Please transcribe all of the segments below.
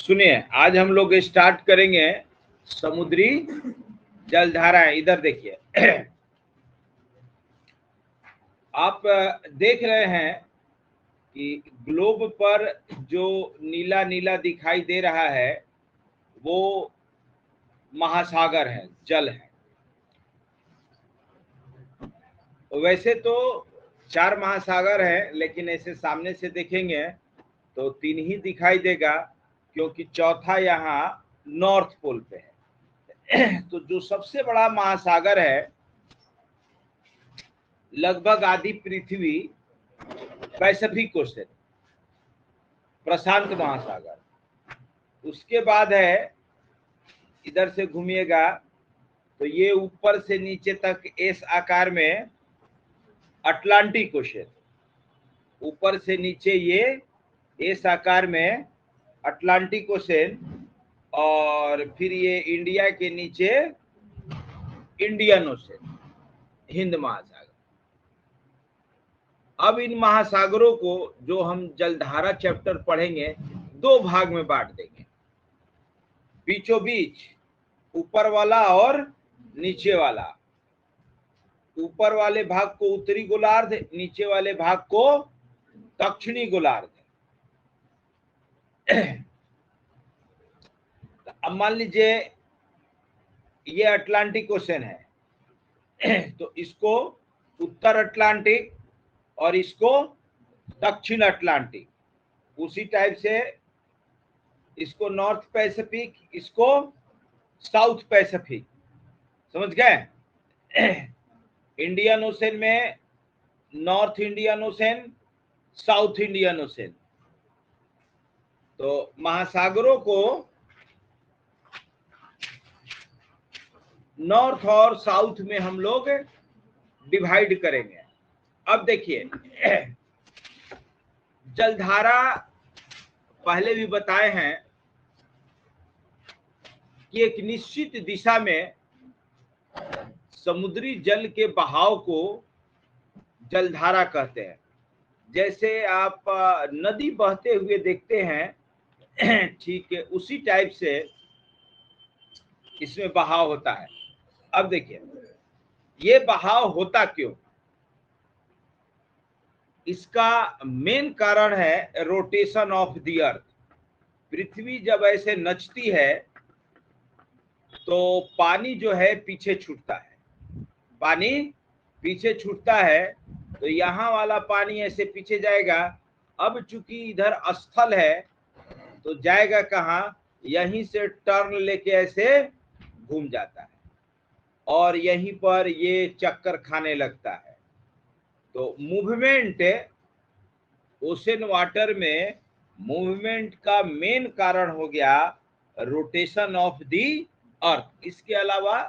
सुनिए, आज हम लोग स्टार्ट करेंगे समुद्री जलधाराएं। इधर देखिए, आप देख रहे हैं कि ग्लोब पर जो नीला नीला दिखाई दे रहा है वो महासागर है, जल है। वैसे तो 4 महासागर हैं, लेकिन ऐसे सामने से देखेंगे तो 3 ही दिखाई देगा, क्योंकि चौथा यहाँ नॉर्थ पोल पे है। तो जो सबसे बड़ा महासागर है, लगभग आधी पृथ्वी पैसिफिक ओशन, प्रशांत महासागर। उसके बाद है, इधर से घूमिएगा तो ये ऊपर से नीचे तक एस आकार में अटलांटिक ओशन, ऊपर से नीचे ये एस आकार में अटलांटिक ओशन, और फिर ये इंडिया के नीचे इंडियन ओशन, हिंद महासागर। अब इन महासागरों को जो हम जलधारा चैप्टर पढ़ेंगे 2 भाग में बांट देंगे, बीचों बीच ऊपर वाला और नीचे वाला। ऊपर वाले भाग को उत्तरी गोलार्ध, नीचे वाले भाग को दक्षिणी गोलार्ध। अब मान लीजिए ये अटलांटिक ओशन है, तो इसको उत्तर अटलांटिक और इसको दक्षिण अटलांटिक, उसी टाइप से इसको नॉर्थ पैसिफिक, इसको साउथ पैसिफिक। समझ गए? इंडियन ओशन में north Indian ocean, south Indian ocean. तो महासागरों को नॉर्थ और साउथ में हम लोग डिवाइड करेंगे। अब देखिए, जलधारा पहले भी बताए हैं कि एक निश्चित दिशा में समुद्री जल के बहाव को जलधारा कहते हैं। जैसे आप नदी बहते हुए देखते हैं, ठीक है, उसी टाइप से इसमें बहाव होता है। अब देखिए, ये बहाव होता क्यों? इसका मेन कारण है रोटेशन ऑफ द अर्थ। पृथ्वी जब ऐसे नचती है तो पानी जो है पीछे छूटता है, पानी पीछे छूटता है, तो यहाँ वाला पानी ऐसे पीछे जाएगा। अब चूंकि इधर स्थल है तो जाएगा कहाँ? यहीं से टर्न लेके ऐसे घूम जाता है और यहीं पर ये चक्कर खाने लगता है। तो मूवमेंट, ओशन वाटर में मूवमेंट का मेन कारण हो गया रोटेशन ऑफ दी अर्थ। इसके अलावा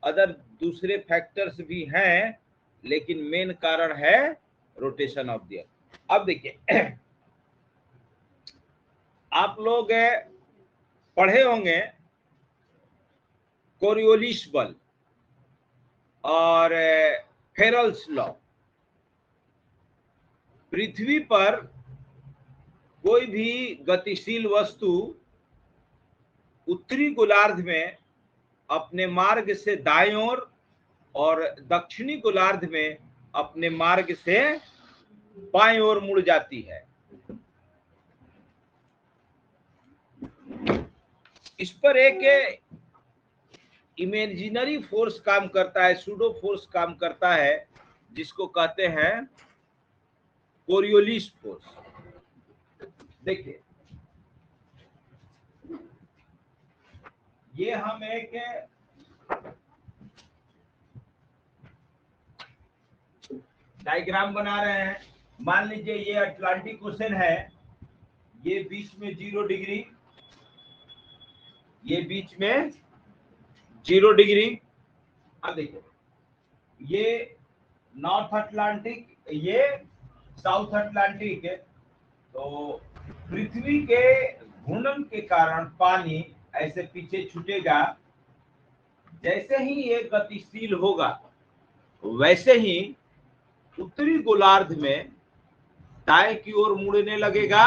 अदर दूसरे फैक्टर्स भी हैं, लेकिन मेन कारण है रोटेशन ऑफ दी अर्थ। अब देखिए, आप लोग पढ़े होंगे कोरियोलिस बल और फेरल्स लॉ। पृथ्वी पर कोई भी गतिशील वस्तु उत्तरी गोलार्ध में अपने मार्ग से दाईं ओर और दक्षिणी गोलार्ध में अपने मार्ग से बाईं ओर मुड़ जाती है। इस पर एक इमेजिनरी फोर्स काम करता है, सूडो फोर्स काम करता है, जिसको कहते हैं कोरियोलिस फोर्स। देखिए, ये हम एक डायग्राम बना रहे हैं। मान लीजिए ये अटलांटिक ओशन है, ये बीच में 0 डिग्री, ये बीच में 0 डिग्री। अब देखिए, ये नॉर्थ अटलांटिक, ये साउथ अटलांटिक है। तो पृथ्वी के घूर्णन के कारण पानी ऐसे पीछे छूटेगा। जैसे ही ये गतिशील होगा वैसे ही उत्तरी गोलार्ध में दाएं की ओर मुड़ने लगेगा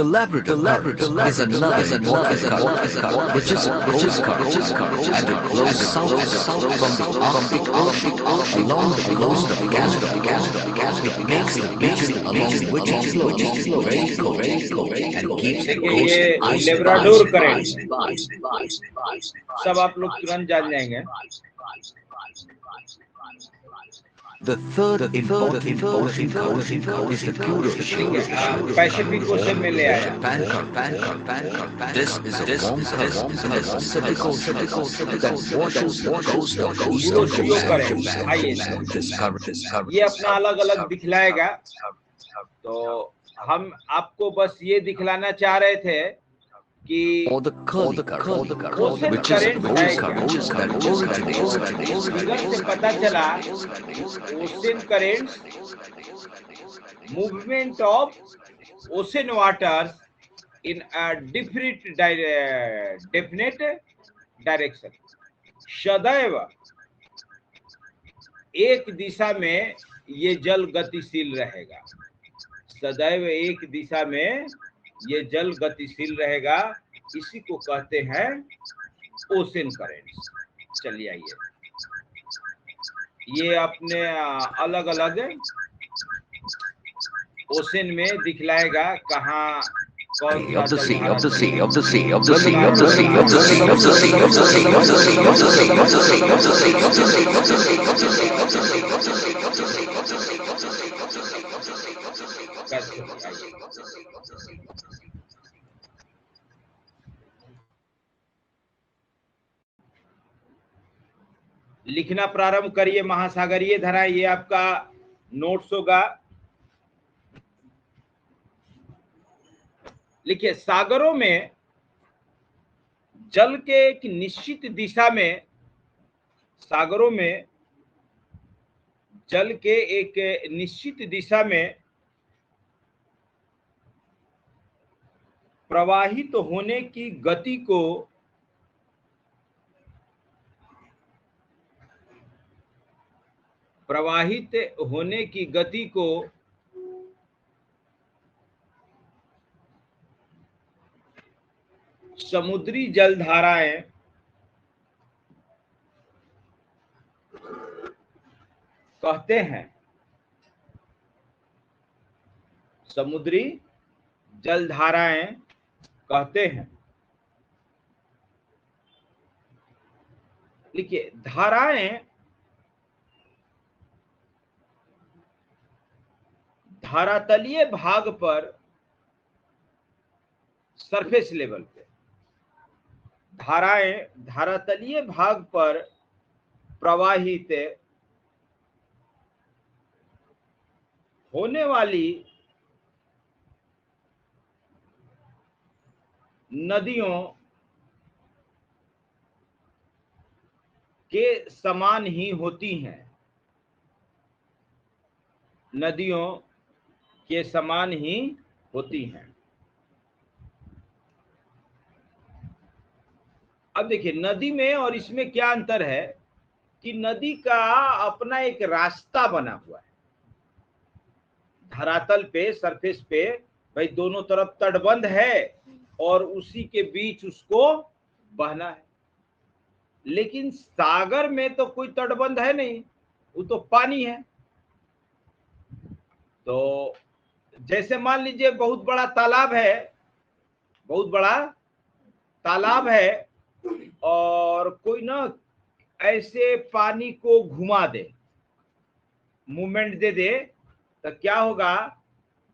The Labrador is another important current which is a coast current and it flows south from the Arctic Ocean along the coast of Canada. It makes the beaches along which it flows very cold and keeps the देखिए coast ये ice Labrador current सब आप लोग तुरंत जान जाएंगे। The third important ocean current is the Kuroshio Pacific ocean में ले आया। This is a warm current in the Pacific Ocean that washes the coast of the eastern Kuroshio current coast. आइए This current ये अपना अलग अलग दिखलाएगा। तो हम आपको बस ये दिखलाना चाह रहे थे कि or the curly current, ocean which is a current है coast current that originates figure से पता चला ocean currents movement of ocean waters in a definite direction. सदैव एक दिशा में ये जल गतिशील रहेगा, सदैव एक दिशा में ये जल गतिशील रहेगा, इसी को कहते हैं ओशन करेंट्स। चलिए आइए ये अपने अलग अलग ओशन में दिखलाएगा कहाँ कौन सा लिखना प्रारंभ करिए। महासागरीय धारा ये आपका नोट्स होगा। लिखिए सागरों में जल के एक निश्चित दिशा में, सागरों में जल के एक निश्चित दिशा में प्रवाहित होने की गति को समुद्री जलधाराएं कहते हैं। समुद्री जलधाराएं कहते हैं। देखिए धाराएं धरातलीय भाग पर, सरफेस लेवल पे धाराएं धरातलीय भाग पर प्रवाहित होने वाली नदियों के समान ही होती हैं, नदियों के समान ही होती हैं। अब देखिए नदी में और इसमें क्या अंतर है कि नदी का अपना एक रास्ता बना हुआ है। धरातल पे, सरफेस पे भाई दोनों तरफ तटबंध है और उसी के बीच उसको बहना है। लेकिन सागर में तो कोई तटबंध है नहीं, वो तो पानी है। तो जैसे मान लीजिए बहुत बड़ा तालाब है, बहुत बड़ा तालाब है और कोई ना ऐसे पानी को घुमा दे, मूवमेंट दे दे, तो क्या होगा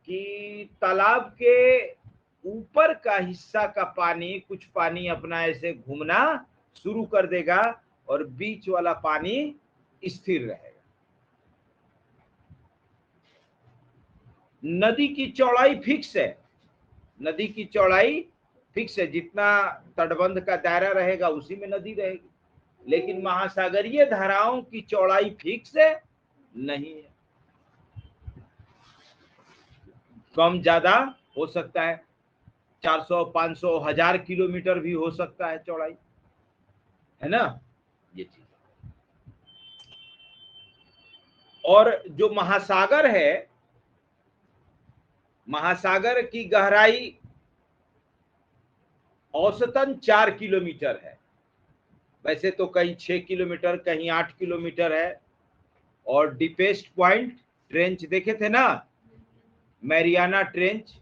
कि तालाब के ऊपर का हिस्सा का पानी, कुछ पानी अपना ऐसे घूमना शुरू कर देगा और बीच वाला पानी स्थिर रहेगा। नदी की चौड़ाई फिक्स है, नदी की चौड़ाई फिक्स है, जितना तटबंध का दायरा रहेगा उसी में नदी रहेगी। लेकिन महासागरीय धाराओं की चौड़ाई फिक्स है नहीं है, कम ज्यादा हो सकता है, 400, 500, 1000 किलोमीटर भी हो सकता है चौड़ाई, है ना ये चीज। और जो महासागर है, महासागर की गहराई औसतन 4 किलोमीटर है। वैसे तो कहीं 6 किलोमीटर, कहीं 8 किलोमीटर है। और डीपेस्ट पॉइंट ट्रेंच देखे थे ना, मैरियाना ट्रेंच,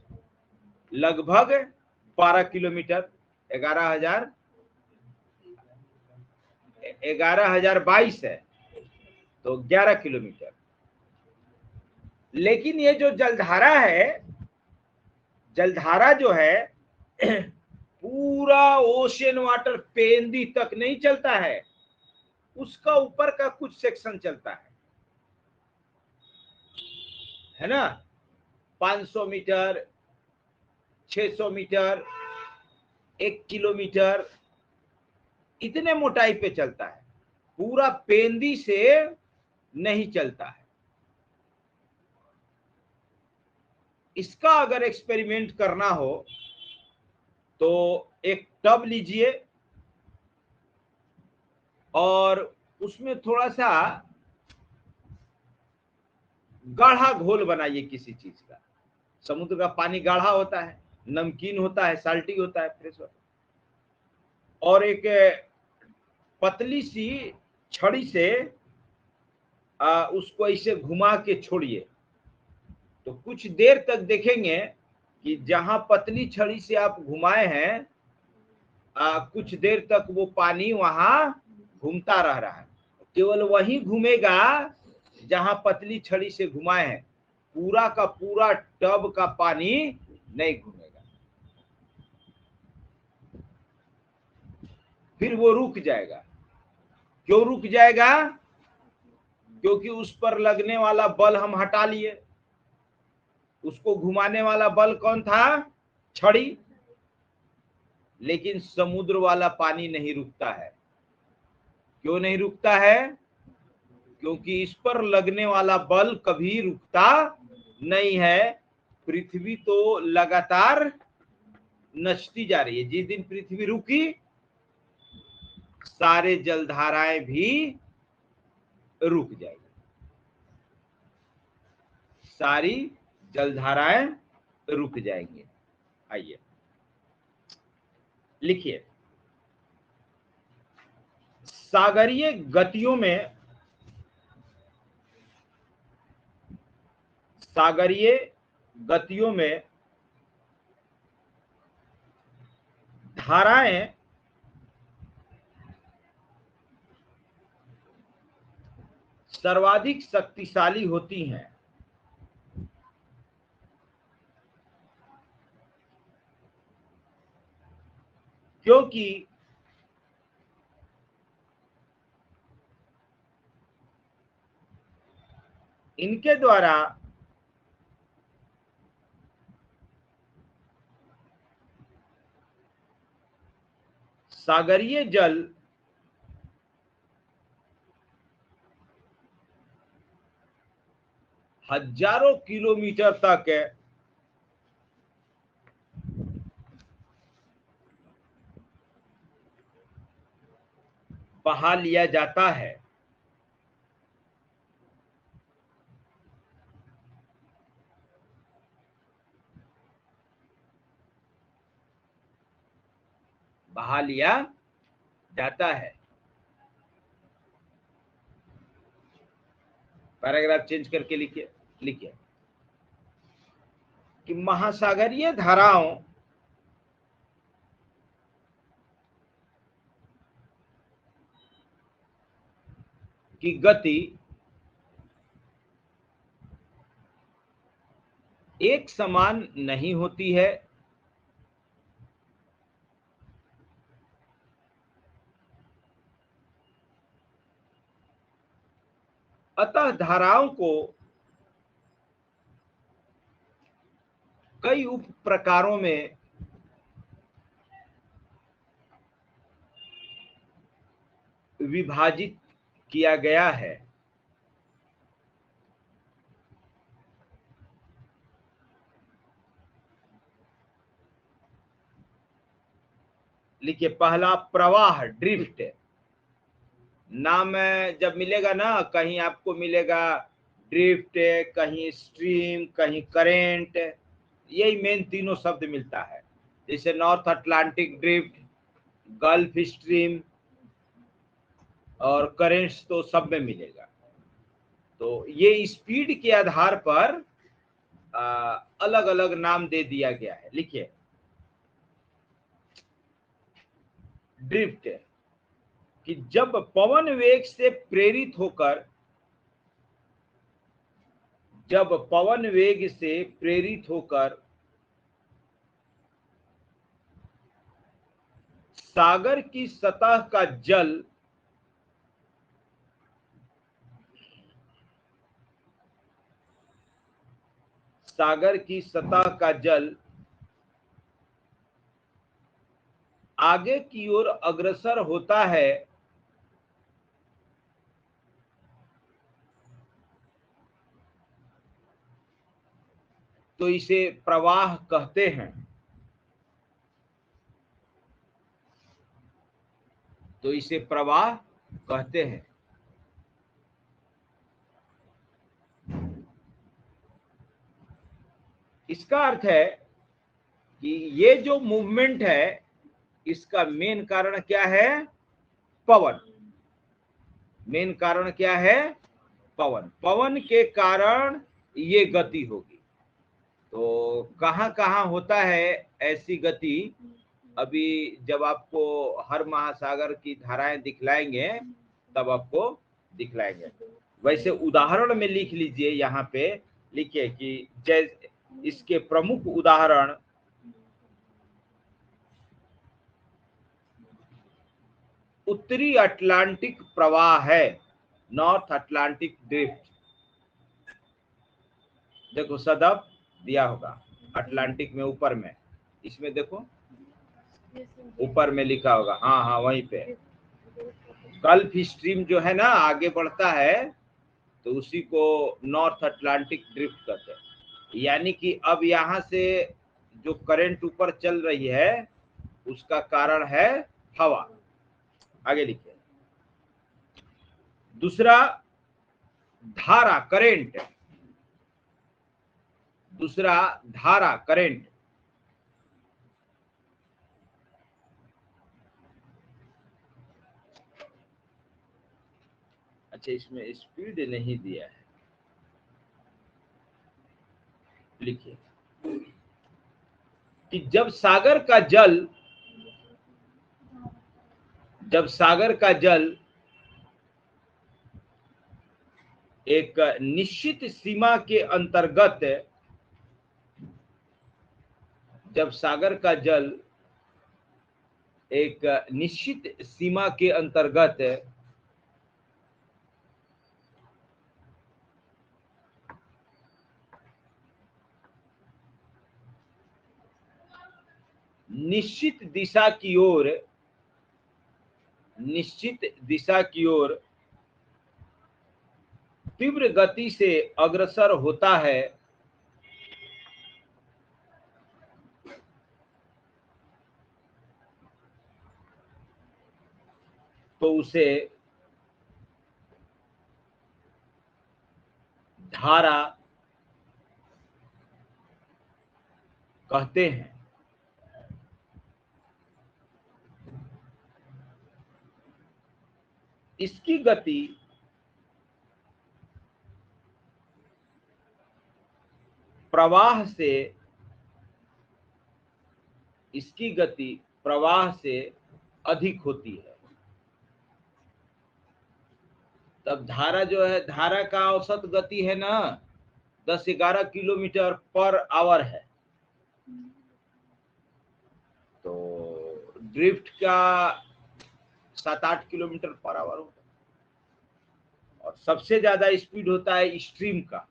लगभग 12 किलोमीटर, 11,022 है, तो 11 किलोमीटर। लेकिन ये जो जलधारा है, जलधारा जो है पूरा ओशियन वाटर पेंदी तक नहीं चलता है, उसका ऊपर का कुछ सेक्शन चलता है ना। 500 मीटर, 600 मीटर, 1 किलोमीटर, इतने मोटाई पे चलता है, पूरा पेंदी से नहीं चलता है। इसका अगर एक्सपेरिमेंट करना हो तो एक टब लीजिए और उसमें थोड़ा सा गाढ़ा घोल बनाइए किसी चीज का। समुद्र का पानी गाढ़ा होता है, नमकीन होता है, साल्टी होता है, फ्रेश होता है। और एक पतली सी छड़ी से उसको ऐसे घुमा के छोड़िए, तो कुछ देर तक देखेंगे कि जहां पतली छड़ी से आप घुमाए हैं, कुछ देर तक वो पानी वहां घूमता रह रहा है। केवल वही घूमेगा जहां पतली छड़ी से घुमाए हैं, पूरा का पूरा टब का पानी नहीं घूमेगा। फिर वो रुक जाएगा। क्यों रुक जाएगा? क्योंकि उस पर लगने वाला बल हम हटा लिए। उसको घुमाने वाला बल कौन था? छड़ी। लेकिन समुद्र वाला पानी नहीं रुकता है। क्यों नहीं रुकता है? क्योंकि इस पर लगने वाला बल कभी रुकता नहीं है। पृथ्वी तो लगातार नचती जा रही है। जिस दिन पृथ्वी रुकी, सारे जलधाराएं भी रुक जाएगी। सारी जलधाराएं रुक जाएंगे। आइए लिखिए, सागरीय गतियों में, सागरीय गतियों में धाराएं सर्वाधिक शक्तिशाली होती हैं। क्योंकि इनके द्वारा सागरीय जल हजारों किलोमीटर तक बहा लिया जाता है। बहा लिया जाता है। पैराग्राफ चेंज करके लिखिए, लिखिए कि महासागरीय धाराओं की गति एक समान नहीं होती है। अतः धाराओं को कई उप प्रकारों में विभाजित किया गया है। लिखिए, पहला प्रवाह, ड्रिफ्ट। नाम जब मिलेगा ना, कहीं आपको मिलेगा ड्रिफ्ट, कहीं स्ट्रीम, कहीं करेंट, यही मेन तीनों शब्द मिलता है। जैसे north Atlantic drift, gulf stream और करेंट्स तो सब में मिलेगा। तो ये स्पीड के आधार पर अलग अलग नाम दे दिया गया है। लिखिए, ड्रिफ्ट कि जब पवन वेग से प्रेरित होकर, जब पवन वेग से प्रेरित होकर सागर की सतह का जल सागर की सतह का जल आगे की ओर अग्रसर होता है तो इसे प्रवाह कहते हैं। तो इसे प्रवाह कहते हैं। इसका अर्थ है कि ये जो मूवमेंट है इसका मेन कारण क्या है? पवन। मेन कारण क्या है? पवन। पवन के कारण ये गति होगी। तो कहां कहां होता है ऐसी गति? अभी जब आपको हर महासागर की धाराएं दिखलाएंगे तब आपको दिखलाएंगे। वैसे उदाहरण में लिख लीजिए, यहाँ पे लिखिए कि जैसे इसके प्रमुख उदाहरण उत्तरी अटलांटिक प्रवाह है, नॉर्थ अटलांटिक ड्रिफ्ट। देखो सदफ दिया होगा अटलांटिक में, ऊपर में, इसमें देखो ऊपर में लिखा होगा। हाँ हाँ, वहीं पे गल्फ स्ट्रीम जो है ना आगे बढ़ता है तो उसी को नॉर्थ अटलांटिक ड्रिफ्ट कहते हैं। यानी कि अब यहाँ से जो करंट ऊपर चल रही है उसका कारण है हवा। आगे लिखिए। दूसरा धारा, करेंट। दूसरा धारा, करेंट। अच्छा, इसमें स्पीड नहीं दिया है। लिखिए कि जब सागर का जल एक निश्चित सीमा के अंतर्गत, जब सागर का जल एक निश्चित सीमा के अंतर्गत निश्चित दिशा की ओर तीव्र गति से अग्रसर होता है तो उसे धारा कहते हैं। इसकी गति प्रवाह से अधिक होती है। तब धारा जो है, धारा का औसत गति है ना 10-11 किलोमीटर पर आवर है। तो ड्रिफ्ट का 7-8 किलोमीटर पर आवर होता है। और सबसे ज्यादा स्पीड होता है स्ट्रीम का,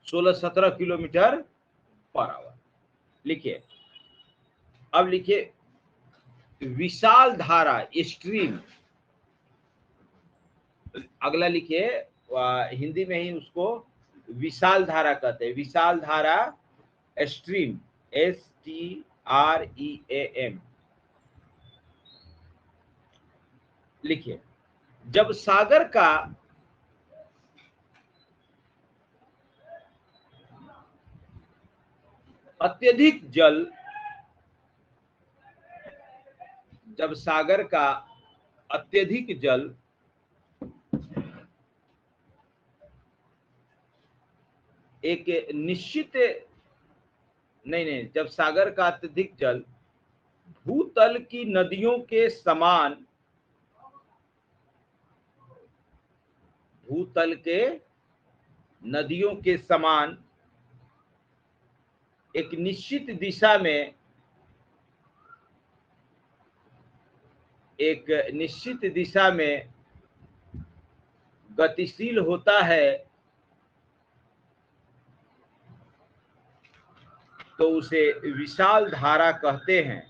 16-17 किलोमीटर पर आवर। लिखिए, अब लिखिए विशाल धारा, स्ट्रीम। अगला लिखिए, हिंदी में ही उसको विशाल धारा कहते हैं। विशाल धारा, स्ट्रीम, STREAM। लिखिए, जब सागर का अत्यधिक जल जब सागर का अत्यधिक जल एक निश्चित नहीं, जब सागर का अत्यधिक जल भूतल की नदियों के समान, भूतल के नदियों के समान एक निश्चित दिशा में, एक निश्चित दिशा में गतिशील होता है तो उसे विशाल धारा कहते हैं।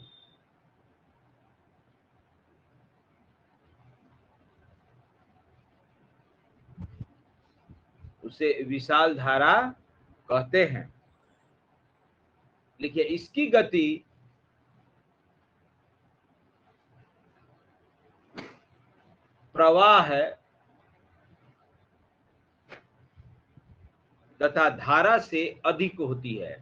उसे विशाल धारा कहते हैं। देखिए इसकी गति प्रवाह है तथा धारा से अधिक होती है।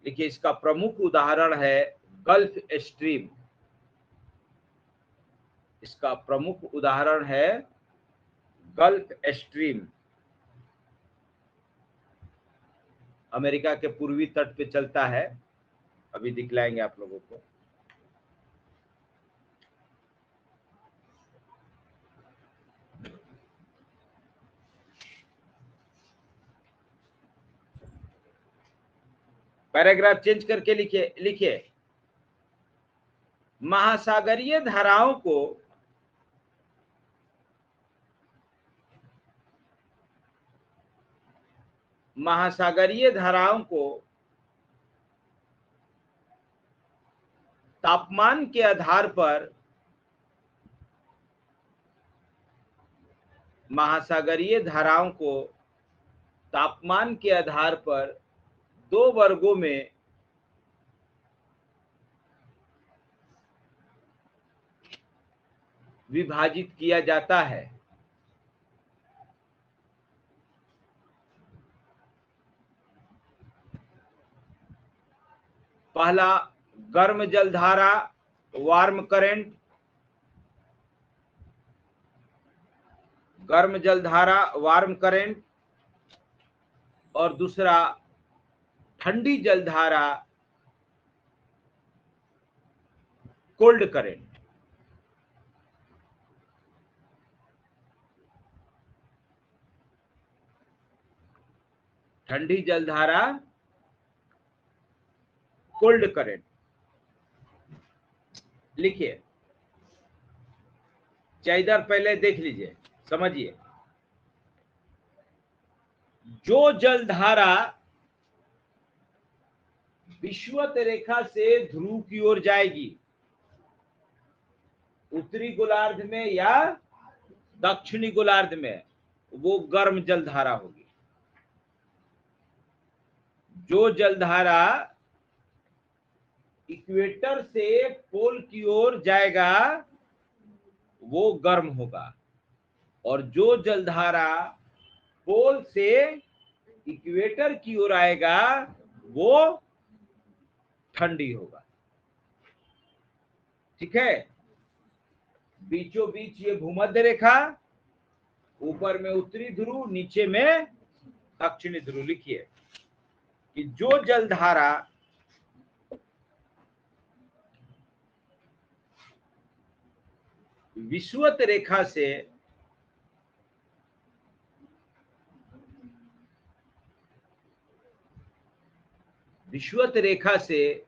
देखिए इसका प्रमुख उदाहरण है गल्फ स्ट्रीम। इसका प्रमुख उदाहरण है गल्फ स्ट्रीम। अमेरिका के पूर्वी तट पे चलता है, अभी दिखलाएंगे आप लोगों को। पैराग्राफ चेंज करके लिखिए महासागरीय धाराओं को तापमान के आधार पर तापमान के आधार पर दो वर्गों में विभाजित किया जाता है। पहला गर्म जलधारा वार्म करंट, गर्म जलधारा वार्म करंट, और दूसरा ठंडी जलधारा कोल्ड करंट। ठंडी जलधारा कोल्ड करंट। लिखिए, इधर पहले देख लीजिए, समझिए। जो जलधारा विषुवत रेखा से ध्रुव की ओर जाएगी, उत्तरी गोलार्ध में या दक्षिणी गोलार्ध में, वो गर्म जलधारा होगी। जो जलधारा इक्वेटर से पोल की ओर जाएगा वो गर्म होगा, और जो जलधारा पोल से इक्वेटर की ओर आएगा वो ठंडी होगा। ठीक है। बीचों बीच ये भूमध्य रेखा, ऊपर में उत्तरी ध्रुव, नीचे में दक्षिणी ध्रुव। लिखिए कि जो जलधारा विषुवत रेखा से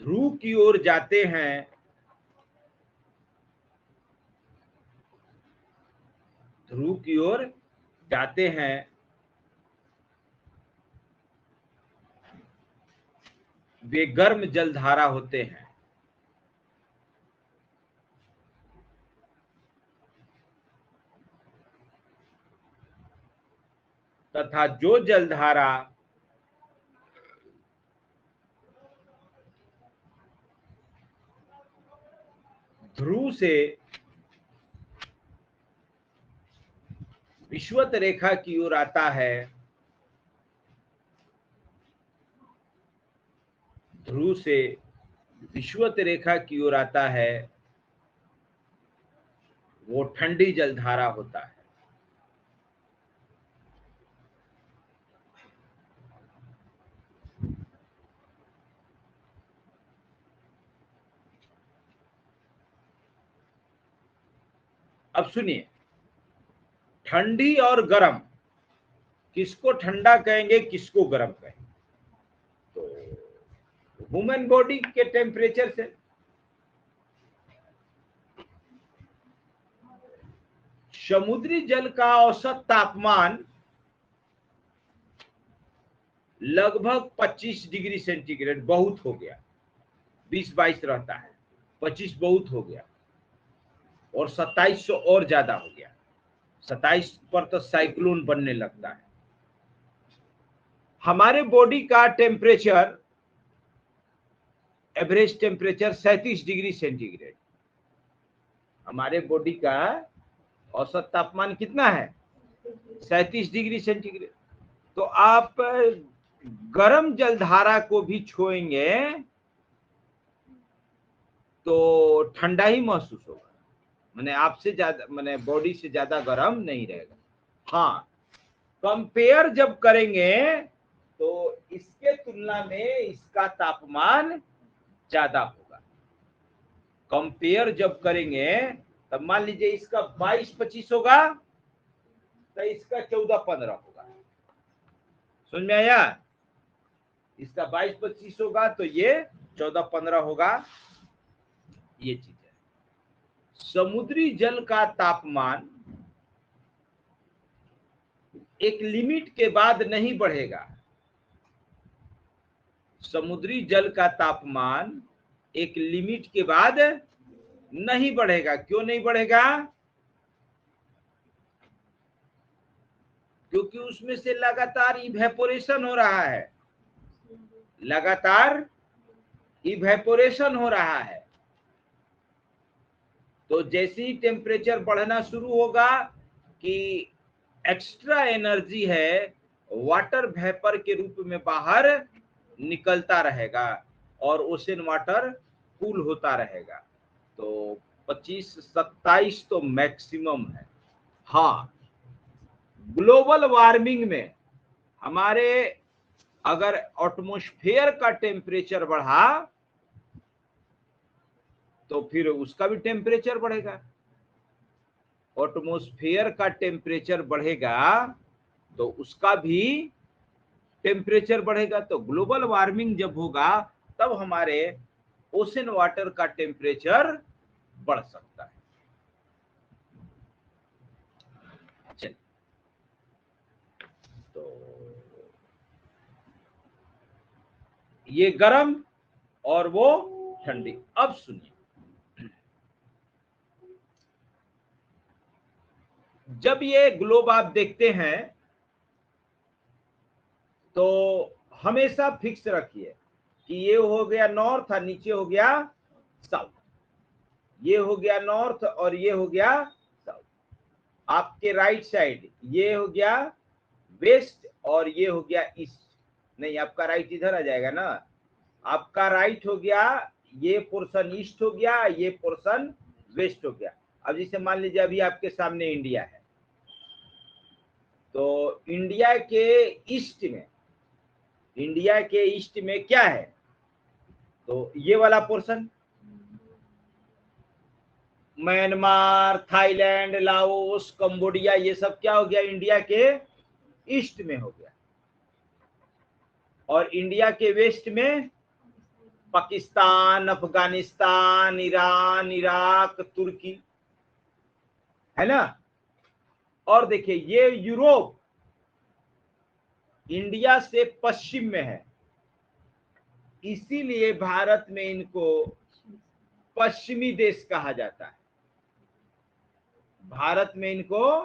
ध्रुव की ओर जाते हैं, ध्रुव की ओर जाते हैं, वे गर्म जलधारा होते हैं। तथा जो जलधारा ध्रुव से विषुवत रेखा की ओर आता है, ध्रुव से विषुवत रेखा की ओर आता है, वो ठंडी जलधारा होता है। अब सुनिए, ठंडी और गर्म, किसको ठंडा कहेंगे, किसको गर्म कहेंगे? तो ह्यूमन बॉडी के टेम्परेचर से। समुद्री जल का औसत तापमान लगभग 25 डिग्री सेंटीग्रेड बहुत हो गया, 20-22 रहता है, 25 बहुत हो गया, और 2700 और ज्यादा हो गया। 27 पर तो साइक्लोन बनने लगता है। हमारे बॉडी का temperature, average temperature 37 degree centigrade. हमारे बॉडी का औसत तापमान कितना है? 37 डिग्री सेंटीग्रेड। तो आप गर्म जलधारा को भी छुएंगे तो ठंडा ही महसूस होगा, माने आपसे ज्यादा, माने बॉडी से ज्यादा गर्म नहीं रहेगा। हाँ, कंपेयर जब करेंगे तो इसके तुलना में इसका तापमान ज्यादा होगा। कंपेयर जब करेंगे तब मान लीजिए इसका 22-25 होगा तो इसका 14-15 होगा। समझ में आया? इसका 22-25 होगा तो ये 14-15 होगा। ये चीज है। समुद्री जल का तापमान एक लिमिट के बाद नहीं बढ़ेगा। समुद्री जल का तापमान एक लिमिट के बाद नहीं बढ़ेगा। क्यों नहीं बढ़ेगा? क्योंकि उसमें से लगातार इवेपोरेशन हो रहा है, लगातार इवेपोरेशन हो रहा है। तो जैसे ही टेम्परेचर बढ़ना शुरू होगा कि एक्स्ट्रा एनर्जी है वाटर वेपर के रूप में बाहर निकलता रहेगा और ओशन वाटर कूल होता रहेगा। तो 25-27 तो मैक्सिमम है। हाँ, ग्लोबल वार्मिंग में हमारे अगर एटमॉस्फेयर का टेम्परेचर बढ़ा तो फिर उसका भी टेम्परेचर बढ़ेगा। एटमॉस्फेयर का टेम्परेचर बढ़ेगा तो उसका भी टेम्परेचर बढ़ेगा। तो ग्लोबल वार्मिंग जब होगा तब हमारे ओशन वाटर का टेम्परेचर बढ़ सकता है। चलिए, तो ये गर्म और वो ठंडी। अब सुनिए, जब ये ग्लोब आप देखते हैं तो हमेशा फिक्स रखिए कि ये हो गया नॉर्थ और नीचे हो गया साउथ, ये हो गया नॉर्थ और ये हो गया साउथ। आपके राइट साइड ये हो गया वेस्ट और ये हो गया ईस्ट। नहीं, आपका राइट इधर आ जाएगा ना। आपका राइट हो गया, ये पोर्शन ईस्ट हो गया, ये पोर्शन वेस्ट हो गया। अब जैसे मान लीजिए अभी आपके सामने इंडिया है, तो इंडिया के ईस्ट में, इंडिया के ईस्ट में क्या है? तो ये वाला portion, Myanmar, Thailand, Laos, Cambodia, ये सब क्या हो गया? इंडिया के ईस्ट में हो गया। और इंडिया के वेस्ट में पाकिस्तान, अफगानिस्तान, ईरान, इराक, तुर्की है ना। और देखिए ये यूरोप इंडिया से पश्चिम में है, इसीलिए भारत में इनको पश्चिमी देश कहा जाता है। भारत में इनको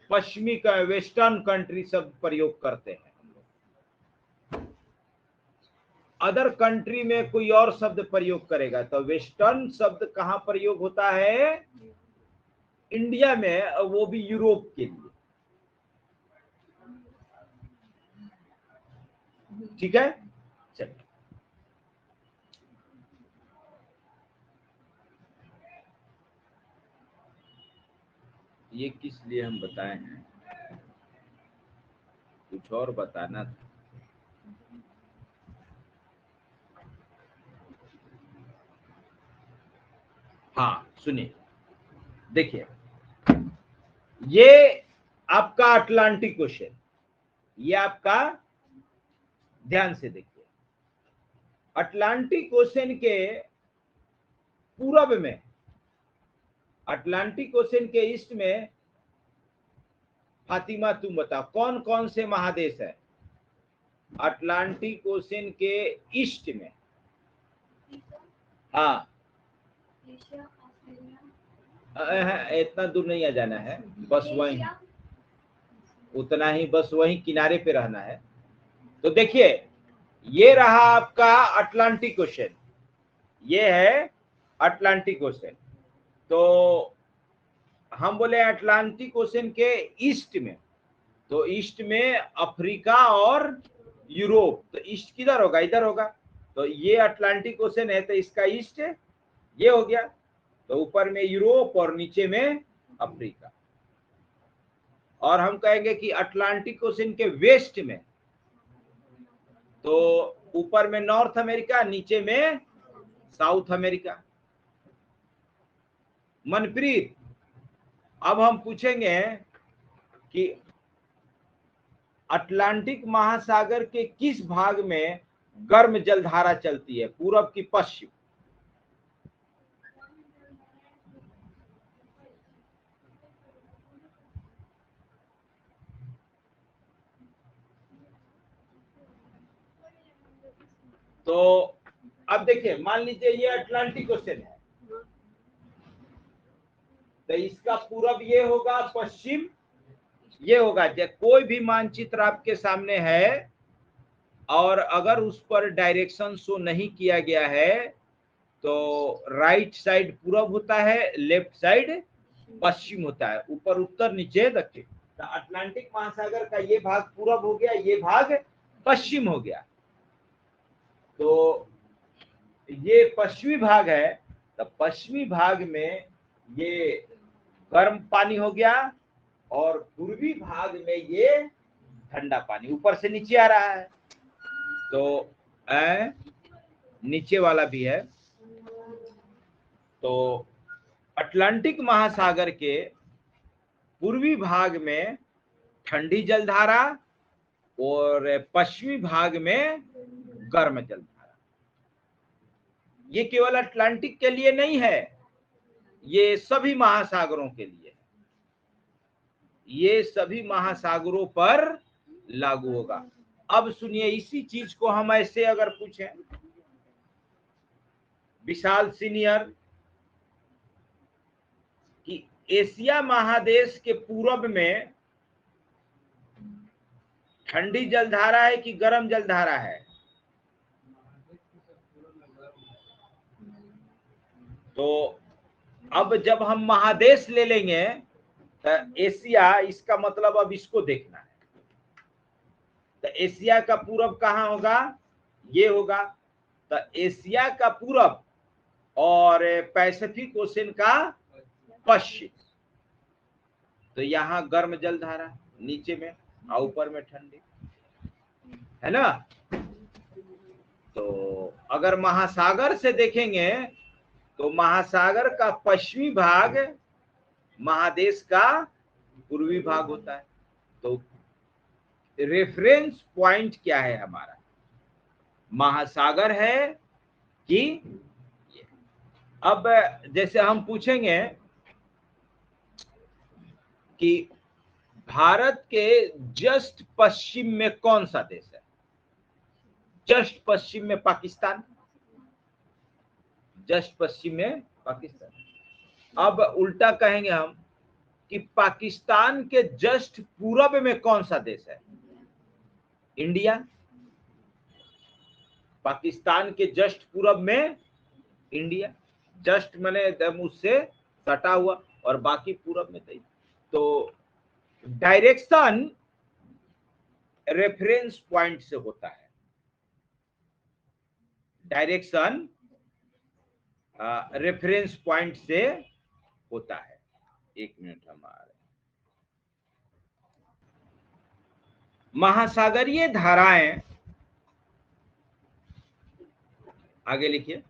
पश्चिमी का, वेस्टर्न कंट्री शब्द प्रयोग करते हैं। अदर कंट्री में कोई और शब्द प्रयोग करेगा तो वेस्टर्न शब्द कहां प्रयोग होता है? इंडिया में, वो भी यूरोप के लिए। ठीक है, चलिए। ये किस लिए हम बताए हैं, कुछ और बताना था। हाँ सुनिए, देखिए ये आपका अटलांटिक ओशन, ये आपका, ध्यान से देखिए, अटलांटिक ओशन के पूरब में, अटलांटिक ओशन के ईस्ट में, फातिमा तुम बताओ कौन कौन से महादेश है अटलांटिक ओशन के ईस्ट में? हाँ, इतना दूर नहीं आ जाना है, बस वही, उतना ही, बस वही किनारे पे रहना है। तो देखिए ये रहा आपका अटलांटिक ओशन, ये है अटलांटिक ओशन। तो हम बोले अटलांटिक ओशन के ईस्ट में, तो ईस्ट में अफ्रीका और यूरोप, तो ईस्ट किधर होगा, इधर होगा। तो ये अटलांटिक ओशन है, तो इसका ईस्ट ये हो गया, तो ऊपर में यूरोप और नीचे में अफ्रीका। और हम कहेंगे कि अटलांटिक ओशन के वेस्ट में, तो ऊपर में नॉर्थ अमेरिका, नीचे में साउथ अमेरिका। मनप्रीत, अब हम पूछेंगे कि अटलांटिक महासागर के किस भाग में गर्म जलधारा चलती है, पूरब की पश्चिम? तो अब देखिए, मान लीजिए ये अटलांटिक ओशन है, तो इसका पूरब ये होगा, पश्चिम ये होगा। कोई भी मानचित्र आपके सामने है और अगर उस पर डायरेक्शन शो नहीं किया गया है, तो राइट साइड पूरब होता है, लेफ्ट साइड पश्चिम होता है, ऊपर उत्तर नीचे दक्षिण। तो अटलांटिक महासागर का ये भाग पूरब हो गया, ये भाग पश्चिम हो गया। तो ये पश्चिमी भाग है, तो पश्चिमी भाग में ये गर्म पानी हो गया और पूर्वी भाग में ये ठंडा पानी ऊपर से नीचे आ रहा है। तो नीचे वाला भी है। तो अटलांटिक महासागर के पूर्वी भाग में ठंडी जलधारा और पश्चिमी भाग में गर्म जलधारा। ये केवल अटलांटिक के लिए नहीं है, ये सभी महासागरों के लिए, ये सभी महासागरों पर लागू होगा। अब सुनिए, इसी चीज को हम ऐसे अगर पूछें, विशाल सीनियर, कि एशिया महादेश के पूरब में ठंडी जलधारा है कि गर्म जलधारा है? तो अब जब हम महादेश ले लेंगे तो एशिया, इसका मतलब अब इसको देखना है। तो एशिया का पूरब कहाँ होगा, ये होगा। तो एशिया का पूरब और पैसिफिक ओशन का पश्चिम, तो यहाँ गर्म जलधारा नीचे में और ऊपर में ठंडी, है ना। तो अगर महासागर से देखेंगे तो महासागर का पश्चिमी भाग महादेश का पूर्वी भाग होता है। तो रेफरेंस पॉइंट क्या है हमारा, महासागर है कि? अब जैसे हम पूछेंगे कि भारत के जस्ट पश्चिम में कौन सा देश है? जस्ट पश्चिम में पाकिस्तान, जस्ट पश्चिम में पाकिस्तान। अब उल्टा कहेंगे हम कि पाकिस्तान के जस्ट पूरब में कौन सा देश है? इंडिया। पाकिस्तान के जस्ट पूरब में इंडिया, जस्ट माने एकदम उससे सटा हुआ, और बाकी पूरब में नहीं। तो डायरेक्शन रेफरेंस पॉइंट से होता है। डायरेक्शन रेफरेंस पॉइंट से होता है। एक मिनट हमारे महासागरीय धाराएं, आगे लिखिए,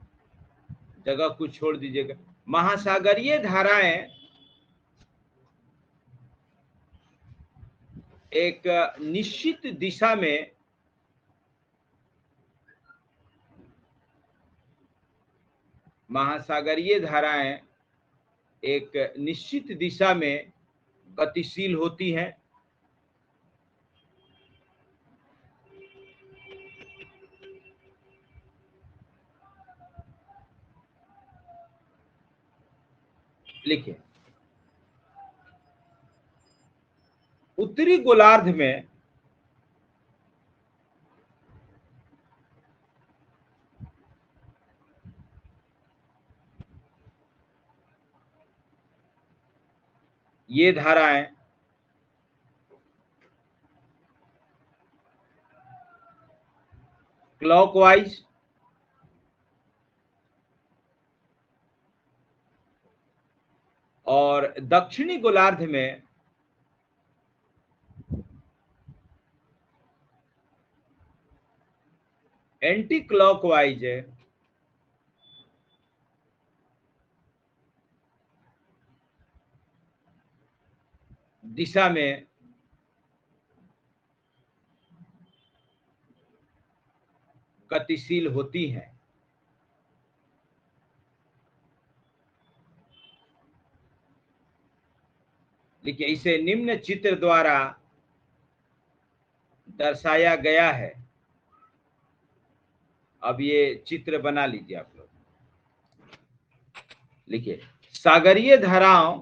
जगह कुछ छोड़ दीजिएगा। महासागरीय धाराएं एक निश्चित दिशा में महासागरीय धाराएं एक निश्चित दिशा में गतिशील होती हैं। लिखिए, उत्तरी गोलार्ध में ये धाराएं क्लॉकवाइज और दक्षिणी गोलार्ध में एंटी क्लॉकवाइज दिशा में गतिशील होती हैं। देखिए, इसे निम्न चित्र द्वारा दर्शाया गया है। अब ये चित्र बना लीजिए आप लोग। लिखिए, सागरीय धाराओं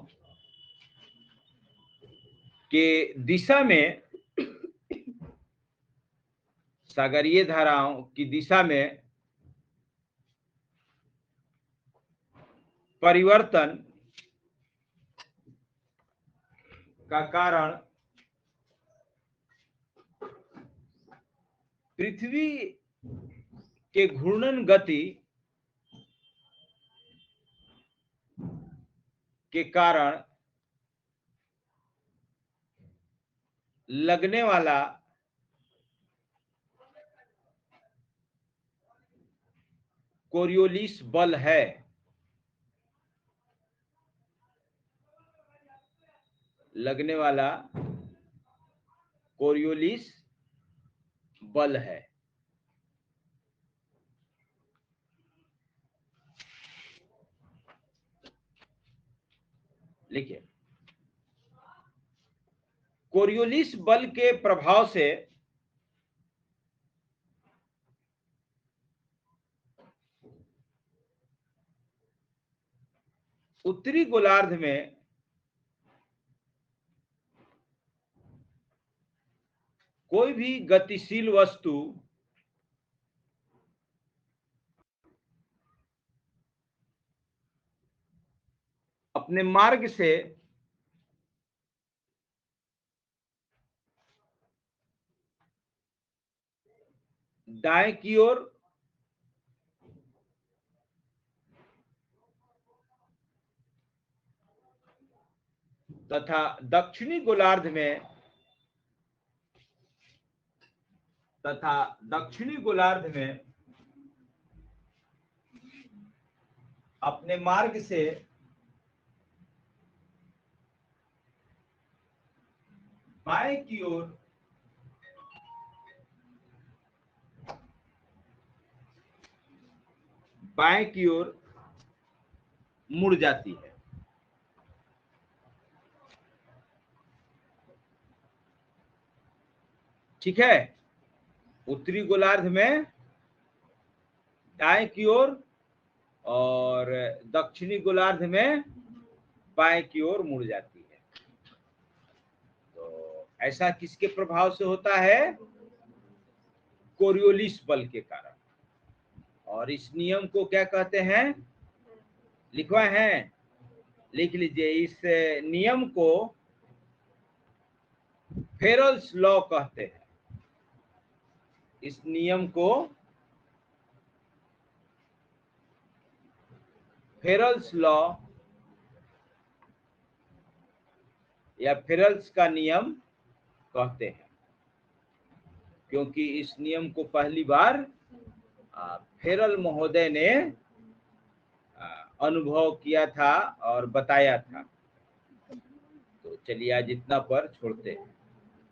के दिशा में, सागरीय धाराओं की दिशा में परिवर्तन का कारण पृथ्वी के घूर्णन गति के कारण लगने वाला कोरियोलिस बल है। लगने वाला कोरियोलिस बल है। लिखिए, कोरियोलिस बल के प्रभाव से उत्तरी गोलार्ध में कोई भी गतिशील वस्तु अपने मार्ग से दाएं की ओर तथा दक्षिणी गोलार्ध में अपने मार्ग से बाएं की ओर मुड़ जाती है। ठीक है, उत्तरी गोलार्ध में दाएं की ओर और दक्षिणी गोलार्ध में बाएं की ओर मुड़ जाती है। तो ऐसा किसके प्रभाव से होता है? कोरियोलिस बल के कारण। और इस नियम को क्या कहते हैं? लिखवाए हैं, लिख लीजिए। इस नियम को फेरल्स लॉ कहते हैं। इस नियम को फेरल्स लॉ या फेरल्स का नियम कहते हैं, क्योंकि इस नियम को पहली बार फेरल महोदय ने अनुभव किया था और बताया था। तो चलिए आज इतना पर छोड़ते हैं।